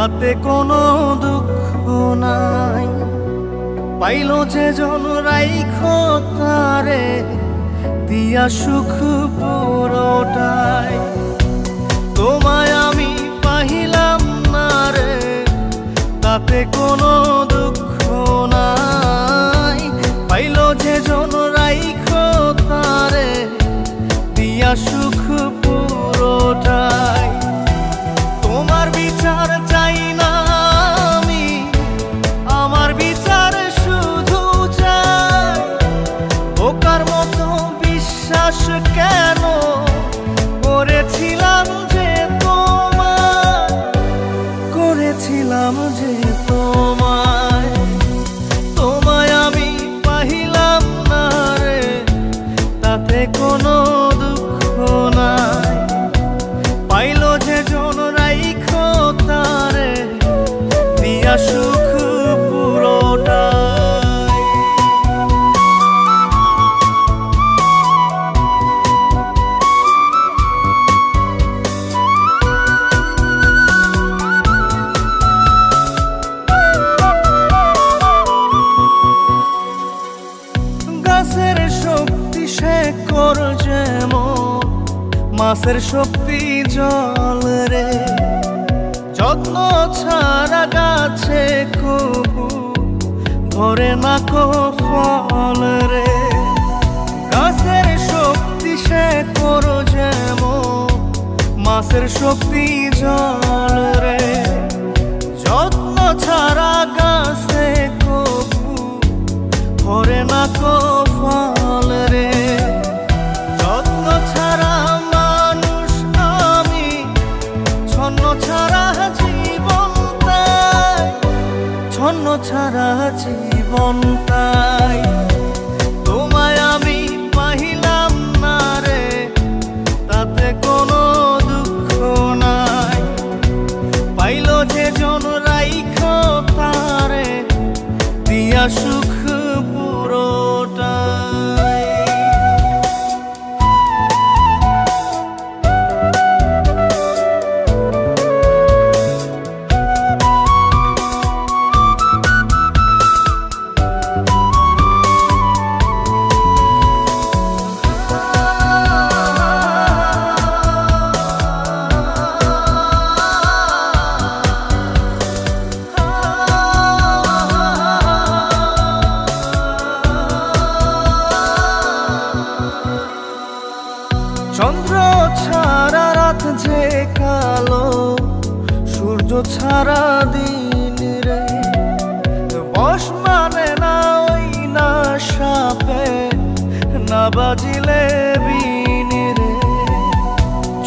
তাতে কোনো দুঃখ নাই। পাইল যে জন রাইখো তারে দিয়া সুখ পুরোটাই। তোমায় আমি পাহিলাম না রে, তাতে কোনো দুঃখ নাই। পাইল যে জন রাইখো তারে দিয়া সুখ পুরোটাই। তোমার বিচার চাই না আমি, আমার বিচার শুধু চাই। বোকার মতো বিশ্বাস কেন করেছিলাম যে তোমায়, করেছিলাম যে তোমায়। তোমায় আমি পাহিলাম না রে, তাতে কোনো দুঃখ নাই। পাইল যে জন রাইখো তারে দিয়া সুখ পুরোটাই। গাছের শক্তি শেকড় যেমন, মাছের শক্তি জল রে। যত্ন ছাড়া গাছে কবু ধরে না কো ফল রে। গাছের শক্তি শেকড় যেমন, মাছের শক্তি জল রে। যত্ন ছাড়া গাছে কবু ধরে না কো ফল রে। যত্ন ছাড়া মানুষ আমি, ছন্ন ছাড়া জীবন তাই, ছন্ন ছাড়া জীবন তাই। তোমায় আমি পাহিলাম না রে, তাতে কোনো দুঃখ নাই। পাইল যে জন রাইখো তারে দিয়া সুখ পুরোটাই। চন্দ্র ছাড়া রাত যে কালো, সূর্য ছাড়া দিন রে। বশ মানে না ওই না সাপে, না বাজিলে বিন রে।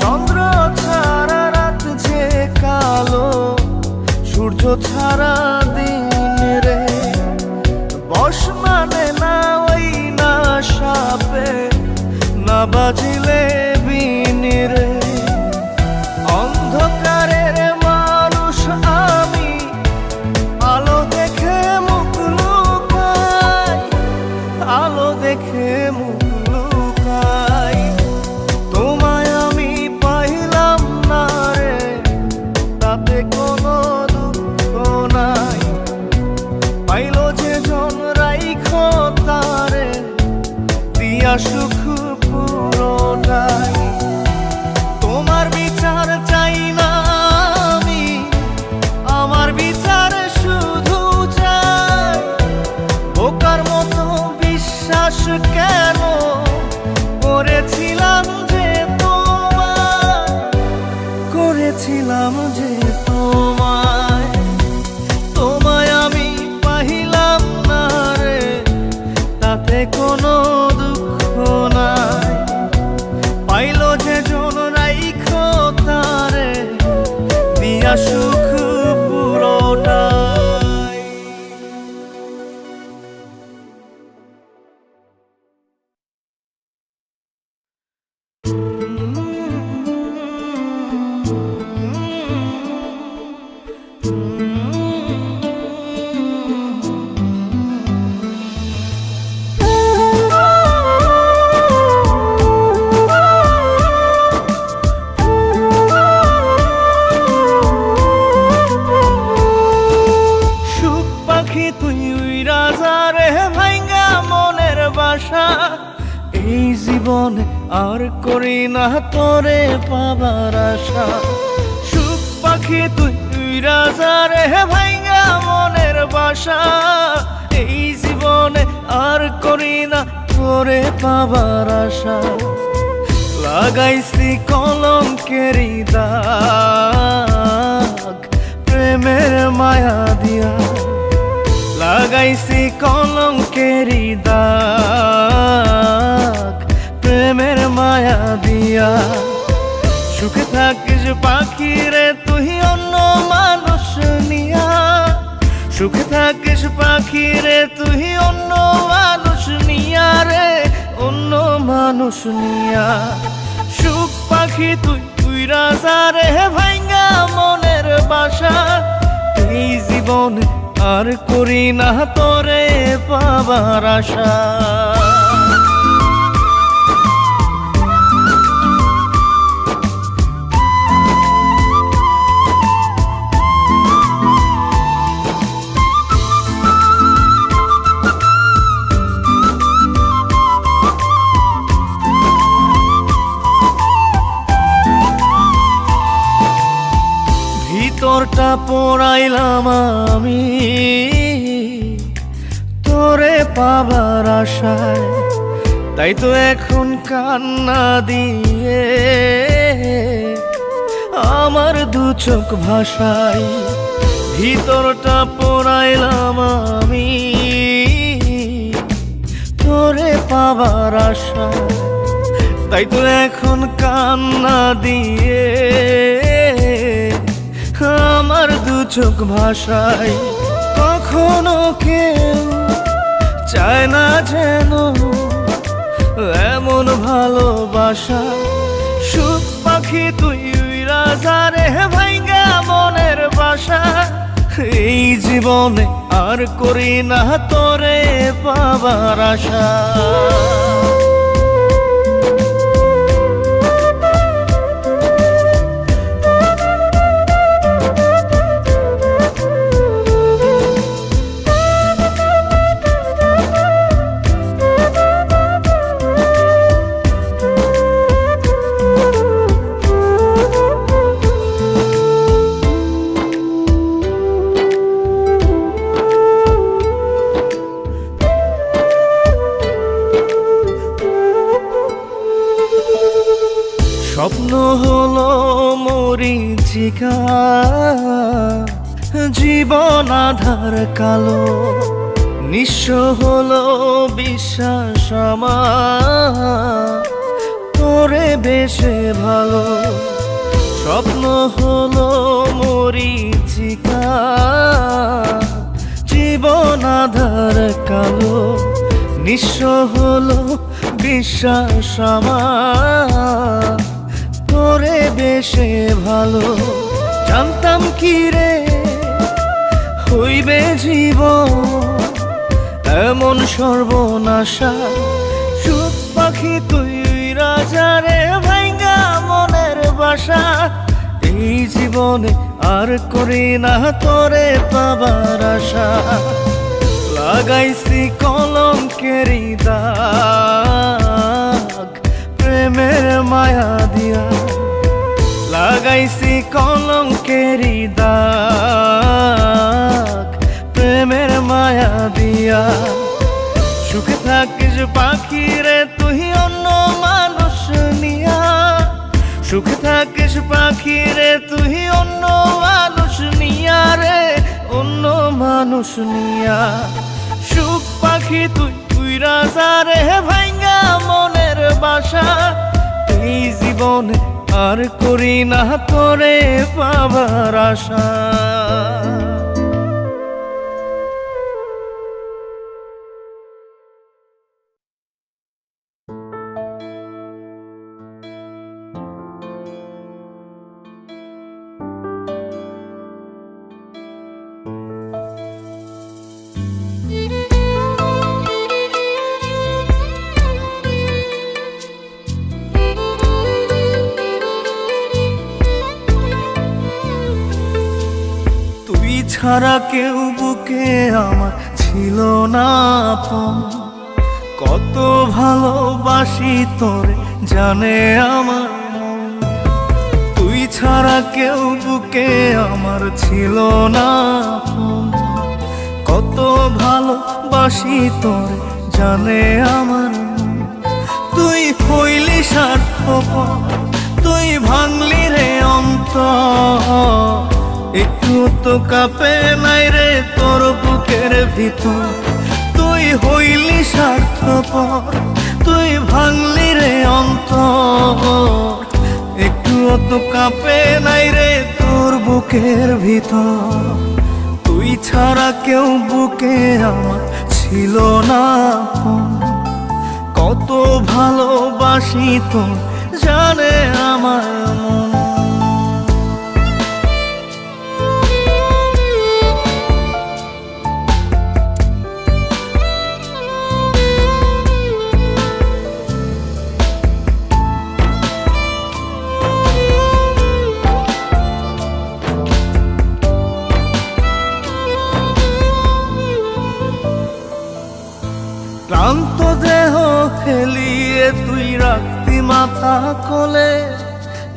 চন্দ্র ছাড়া রাত যে কালো, সূর্য ছাড়া দিন রে। বশ মানে না ওই না সাপে, না বাজিলে বিন রে। অন্ধকারের মানুষ আমি, আলো দেখে মুখ লুকাই, আলো দেখে মুখ লুকাই। তোমায় আমি পাইলাম না রে, তাতে কোনো দুঃখ নাই। পাইল যে জন রাইখো তারে দিয়া সুখ পুরোটাই। তোমার বিচার চাই না আমি, আমার বিচার শুধু চাই। বোকার মতো বিশ্বাস কেন করেছিলাম যে তোমায়, করেছিলাম যে তোমায়। তোমায় আমি পাহিলাম না রে, তাতে কোনো দুঃখ নাই। পাইল যে জন রাইখো তারে দিয়া সুখ এই জীবনে আর করি না তোরে পাবার আশা। সুখ পাখি তুই রাজারে ভাইঙ্গা মনের বাসা, এই জীবনে আর করি না তোরে পাবার আশা। লাগাইছি কলঙ্কেরি দাগ প্রেমের মায়া দিয়া, লাগাইছি কলঙ্কেরি দাগ প্রেমের মায়া দিয়া। সুখে থাকিস পাখি রে তুই অন্য মানুষ নিয়া, সুখে থাকিস পাখি রে তুই অন্য মানুষ নিয়া রে, অন্য মানুষ নিয়া। সুখ পাখি তুই রাজা রে ভাইঙ্গা মনের বাসা, এই জীবনে আর করি না তোরে পাবার আশা। ভিতরটা পোড়াইলাম আমি তোরে পাবার আশায়, তাই তো এখন কান্না দিয়ে আমার দু চোখ ভাষায়। ভিতরটা পোড়াইলাম আমি তোরে পাবার আশায়, তাই তো এখন কান্না দিয়ে আমার দু চোখ ভাষায়। কখনো কেউ চায় না যেন এমন ভালোবাসা। সুখ পাখি তুই রাজা রে ভাইঙ্গা মনের বাসা, এই জীবনে আর করি না তোরে পাবার আশা। স্বপ্ন হলো মরীচিকা, জীবন আধার কালো, নিঃস্ব হলো বিশ্বাস আমার তোরে বেশে ভালো। স্বপ্ন হলো মরীচিকা, জীবন আধার কালো, নিঃস্ব হলো বিশ্বাস আমার তোরে বেশে ভালো। জানতাম কি রে হইবে জীবন এমন সর্বনাশা। সুখ পাখি তুই রাজা রে ভাইঙ্গা মনের বাসা, এই জীবনে আর করি না তোরে পাবার আশা। লাগাইছি কলঙ্কেরি দাগ প্রেমের মায়া দিয়া, লাগাইছি কলঙ্কেরি দাগ প্রেমের মায়া দিয়া। সুখে থাকিস পাখি রে তুই অন্য মানুষ নিয়া, সুখে থাকিস পাখি রে তুই অন্য মানুষ নিয়া রে, অন্য মানুষ নিয়া। সুখ পাখি তুই রাজা রে ভাইঙ্গা মনের বাসা, এই জীবনে আর করি না তোরে পাবার আশা। ছাড়া কেউ বুকে আমার ছিল না আপন, কত ভালোবাসি তোরে জানে আমার মন, তুই ছাড়া কেউ বুকে আমার ছিল না আপন। কত ভালোবাসি তোরে জানে আমার মন, তুই হইলি স্বার্থপর, তুই ভাঙলি রে অন্তর। একটু তো কাঁপে নাই রে তোর বুকের ভিতর, তুই হইলি স্বার্থপর, তুই ভাঙলি রে অন্তর। একটু তো কাঁপে নাই রে তোর বুকের ভিতর, তুই ছাড়া কেউ বুকে আমার ছিল না আপন। কত ভালোবাসি তোর জানে আমার মন। ক্লান্ত দেহ ফেলিয়ে তুই রাখতি মাথা কোলে,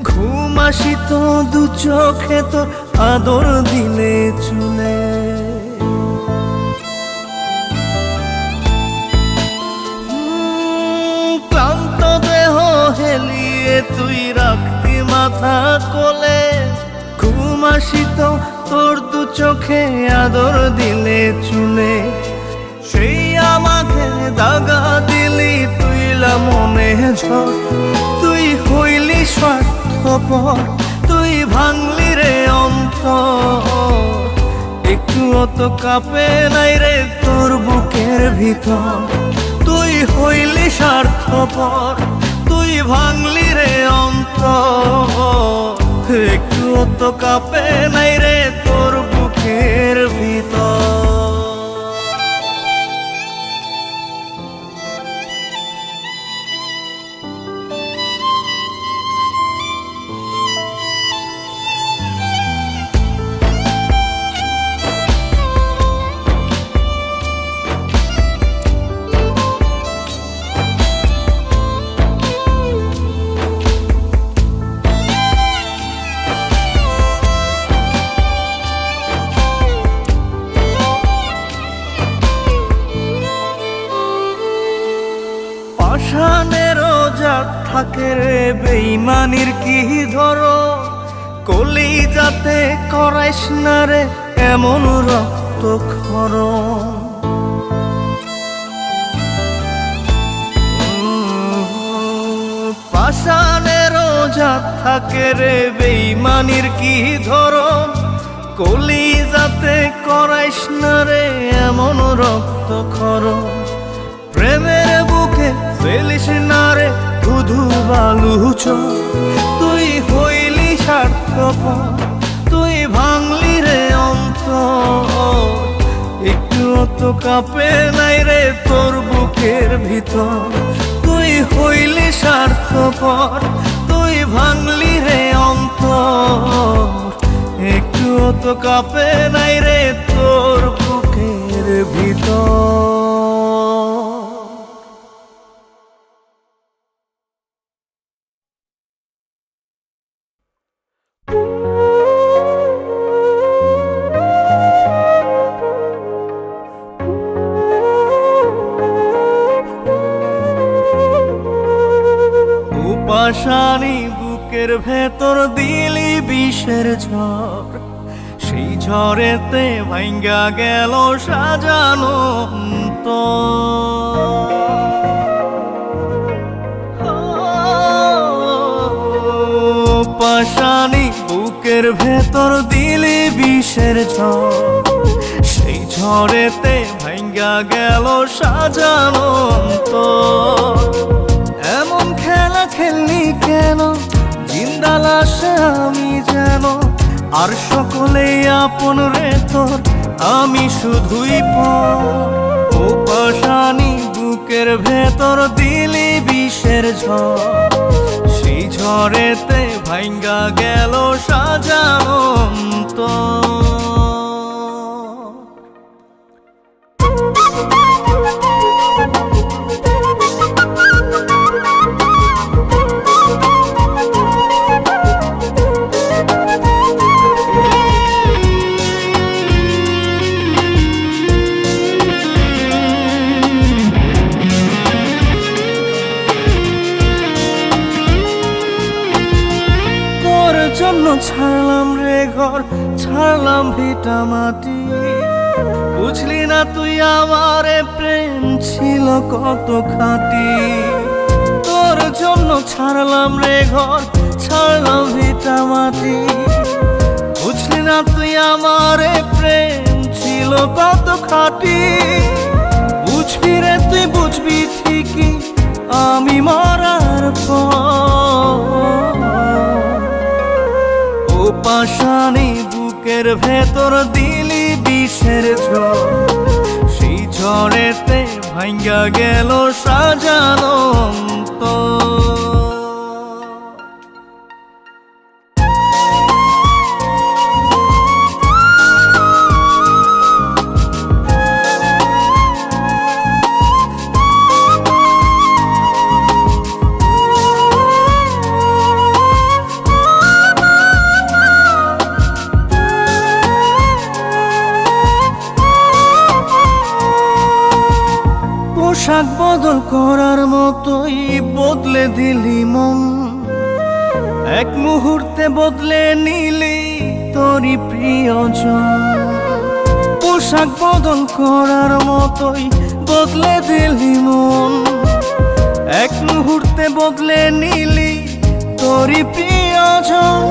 ঘুম আসিত দু চোখে তোর আদর দিলে চুলে। ক্লান্ত দেহ হেলিয়ে তুই রাখতি মাথা কোলে, ঘুম আসিত তোর দু চোখে আদর দিলে চুলে। সেই আমাকে দাগা দিলি তুইলা মনে ঝড়, তুই হইলি স্বার্থপর, তুই ভাঙলি রে অন্তর। একটু তো কাঁপে নাই রে তোর বুকের ভিতর, তুই হইলি স্বার্থপর, তুই ভাঙলি রে অন্তর। একটু তো কাঁপে নাই রে তোর বুকের ভিতর। পাষাণেরও জাত থাকে রে বেইমানির কি ধরো, কলিজাতে করাইস না রে এমন রক্তক্ষরণ। পাষাণেরও জাত থাকে রে বেইমানির কি ধরন, কলিজাতে করাইস না রে এমন রক্তক্ষরণ। প্রেমের বুকে ফেলিস না রে ধুধু বালু চোখ, তুই হইলি স্বার্থপর, তুই ভাঙলি রে অন্তর। একটু তো কাঁপে নাই রে তোর বুকের ভিতর, তুই হইলি স্বার্থপর, তুই ভাঙলি রে অন্তর। একটু তো কাঁপে নাই রে তোর বুকের ভিতর। পাষাণী বুকের ভেতর দিলি বিষের ঝড়, সেই ঝড়েতে ভাঙ্গা গেল সাজানো পাষাণী বুকের ভেতর দিলি বিষের ঝড়, সেই ঝড়েতে ভাঙ্গা গেল সাজানো। এমন খেলা খেললি কেন জিন্দা লাশে আমি যেন, আর সকলেই আপন রে তোর আমি শুধুই পর। ও পাষাণী বুকের ভেতর দিলি বিষের ঝড়, সেই ঝড়েতে ভাঙ্গা গেল সাজানো অন্তর। জন্য ছাড়লাম রে ঘর, ছাড়লাম ভিটা মাটি। বুঝলি না তুই আমারে প্রেম ছিল কত খাঁটি। তোর জন্য ছাড়লাম রে ঘর, ছাড়লাম ভিটা মাটি। বুঝলি না তুই আমারে প্রেম ছিল কত খাঁটি। বুঝবি রে তুই বুঝবি ঠিকই আমি মরার পর। ও পাশানি বুকের ভেতর দিলি বিষের ঝড়, সেই ঝড়েতে ভাঙ্গা গেল সাজানো অন্তর। পোশাক বদল করার মতোই বদলে দিলি মন, এক মুহূর্তে বদলে নিলি তোরই প্রিয়জন। পোশাক বদল করার মতোই বদলে দিলি মন, এক মুহূর্তে বদলে নিলি তোরই প্রিয়জন।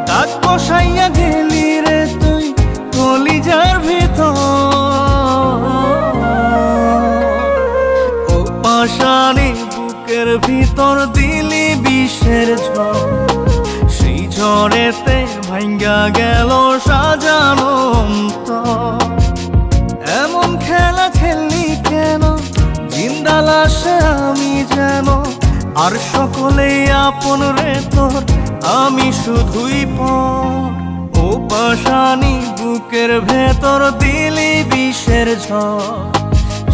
দাগ বসাইয়া গেলি রে তুই কলিজার ভিতর। পাশানি বুকের ভিতর দিলি বিষের ঝড়, সেই ঝড়েতে ভাঙ্গা গেল সাজানো অন্তর। এমন খেলা খেললি কেন, জিন্দা লাশে আমি যেন, আর সকলেই আপন রে তোর, আমি শুধুই পর। ও পাশানি বুকের ভেতর দিলি বিষের ঝড়,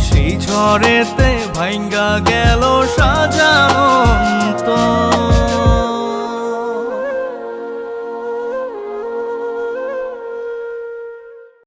সেই ঝড়েতে ভাঙ্গা গেল সাজানো